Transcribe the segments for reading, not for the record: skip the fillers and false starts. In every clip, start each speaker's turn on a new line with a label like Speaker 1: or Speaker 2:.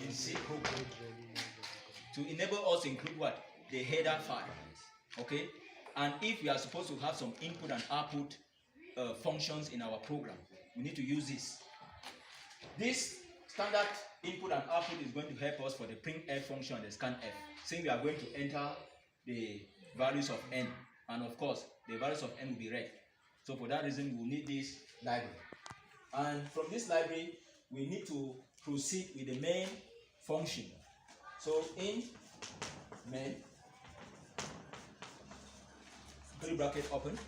Speaker 1: in C program to enable us to include what? The header file. Okay? And if we are supposed to have some input and output functions in our program, we need to use this. This standard input and output is going to help us for the printf function and the scanf. Saying we are going to enter the values of n, and of course the values of n will be read. So for that reason, we'll need this library. And from this library, we need to proceed with the main function. So in main, curly bracket open,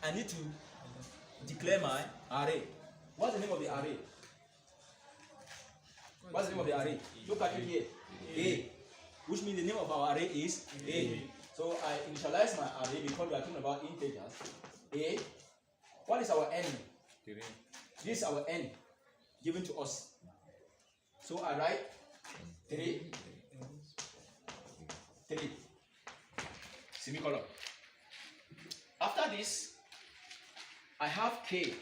Speaker 1: I need to declare my array. What's the name of the array? What's the name of the array? Look at it here. A. Which means the name of our array is A. So I initialize my array because we are talking about integers. A. What is our n?
Speaker 2: 3.
Speaker 1: This is our n given to us. So I write 3, 3, semicolon. After this, I have k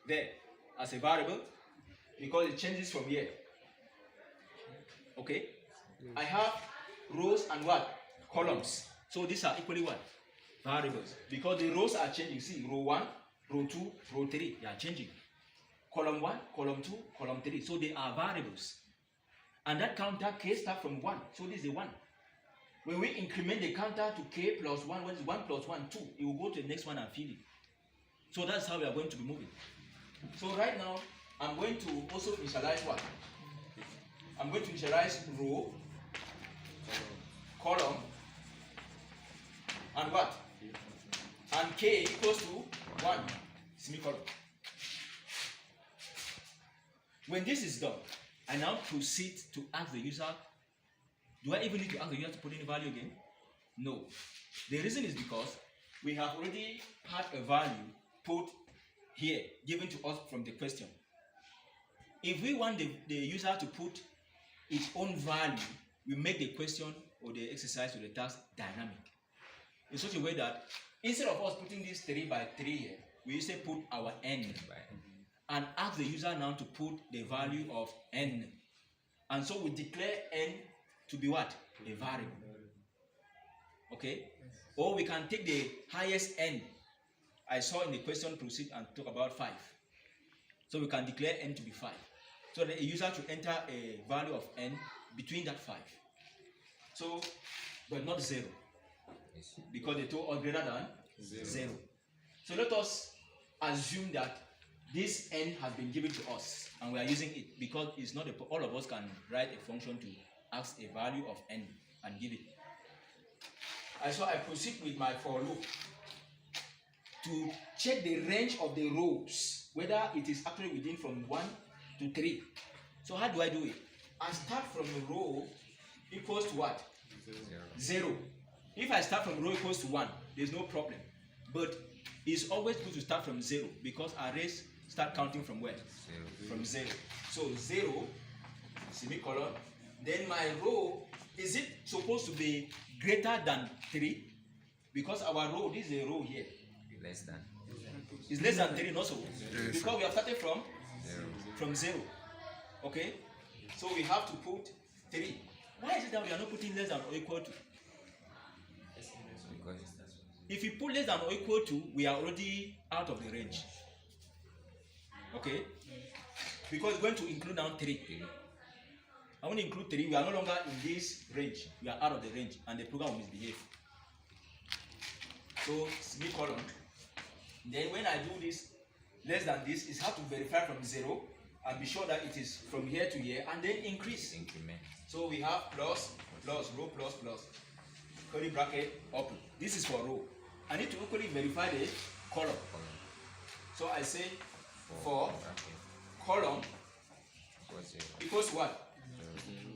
Speaker 1: there as a variable because it changes from here. Okay? I have rows and what? Columns. So these are equally what? Variables. Because the rows are changing. See, row 1, row 2, row 3, they are changing. Column 1, column 2, column 3. So they are variables. And that counter k starts from 1. So this is a 1. When we increment the counter to k plus 1, what is 1 plus 1? 2. It will go to the next one and fill it. So that's how we are going to be moving. So right now, I'm going to also initialize what? I'm going to initialize row, column, and what? And k equals to 1, semicolon. When this is done, I now proceed to ask the user, do I even need to ask the user to put in a value again? No. The reason is because we have already had a value put here, given to us from the question. If we want the user to put its own value, we make the question or the exercise or the task dynamic. In such a way that instead of us putting this 3 by 3 here, we say put our n and ask the user now to put the value of n. And so we declare n to be what? A variable. Okay? Or we can take the highest n. I saw in the question proceed and talk about 5. So we can declare n to be 5. So the user should enter a value of n between that 5. So, but not 0. Because the two are greater than 0. So let us assume that this n has been given to us and we are using it because it's not all of us can write a function to ask a value of n and give it. And so I proceed with my for loop to check the range of the rows, whether it is actually within from 1 to 3. So how do I do it? I start from a row equals to what? 0. If I start from row equals to 1, there's no problem. But it's always good to start from 0 because arrays start counting from where? 0. From 0. So 0, semicolon. Then my row, is it supposed to be greater than 3? Because our row, this is a row here.
Speaker 2: Less than.
Speaker 1: It's less than 3 also. Because we have started from 0. Okay? So we have to put 3. Why is it that we are not putting less than or equal to? If you put less than or equal to, we are already out of the range. Okay? Because it's going to include now 3. I want to include 3. We are no longer in this range. We are out of the range and the program will misbehave. So semicolon. Then when I do this, less than this, is how to verify from 0 and be sure that it is from here to here and then increase.
Speaker 2: Increment.
Speaker 1: So we have plus, plus, row, plus, plus, curly bracket, open. This is for row. I need to equally verify the column. So I say for column equals what?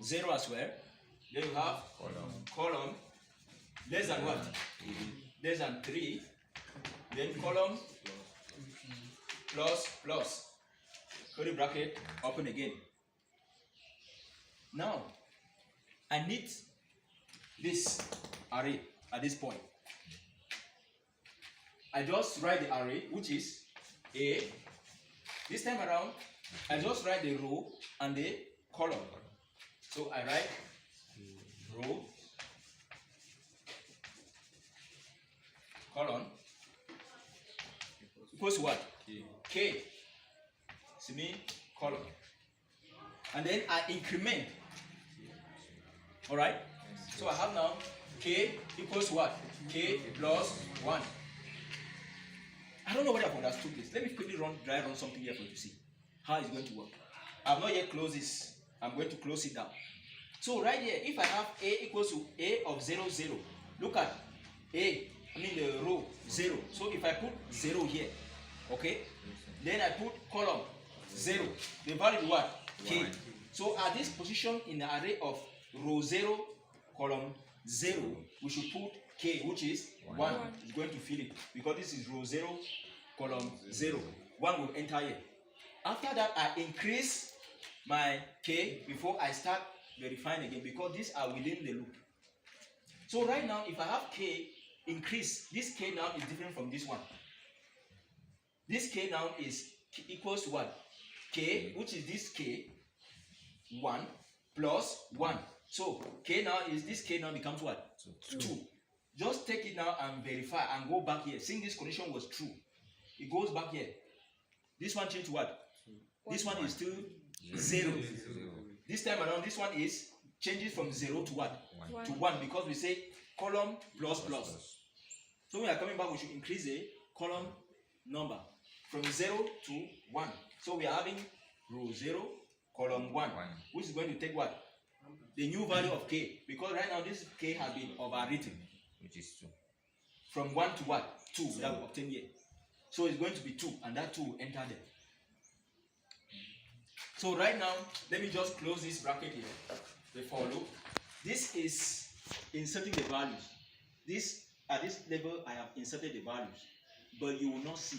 Speaker 1: 0 as well. Then you have column less than what? Less than 3. Then column plus plus curly bracket open again. Now I need this array at this point. I just write the array which is A. This time around I just write the row and the column. So I write row, column, equals to what? K. Semicolon. And then I increment. Alright? So I have now K equals what? K plus 1. I don't know whether I've understood this. Let me quickly run something here for you to see how it's going to work. I've not yet closed this. I'm going to close it down. So right here, if I have A equals to A of 0, 0, look at A, the row 0. So if I put 0 here, okay, then I put column 0. The value is what? K. So at this position in the array of row 0, column 0, we should put K, which is 1. It's going to fill it because this is row 0, column 0. 1 will enter here. After that, I increase my K before I start verifying again because these are within the loop. So right now, if I have K increase, this K now is different from this one. This K now is equals to what? K, which is this K, 1 plus 1. So K now is, this K now becomes what? 2. Just take it now and verify and go back here. Seeing this condition was true, it goes back here. This one changed to what? This one is still 0. This time around, this one is changes from 0 to what? 1. To 1 because we say column plus plus. So when we are coming back, we should increase the column number from 0 to 1. So we are having row 0, column 1, which is going to take what? The new value of K, because right now this K has been overwritten, which is 2. From 1 to what? 2 that we obtained here. So it's going to be 2, and that 2 will enter there. So right now, let me just close this bracket here. The for loop. This is inserting the values. This at this level, I have inserted the values, but you will not see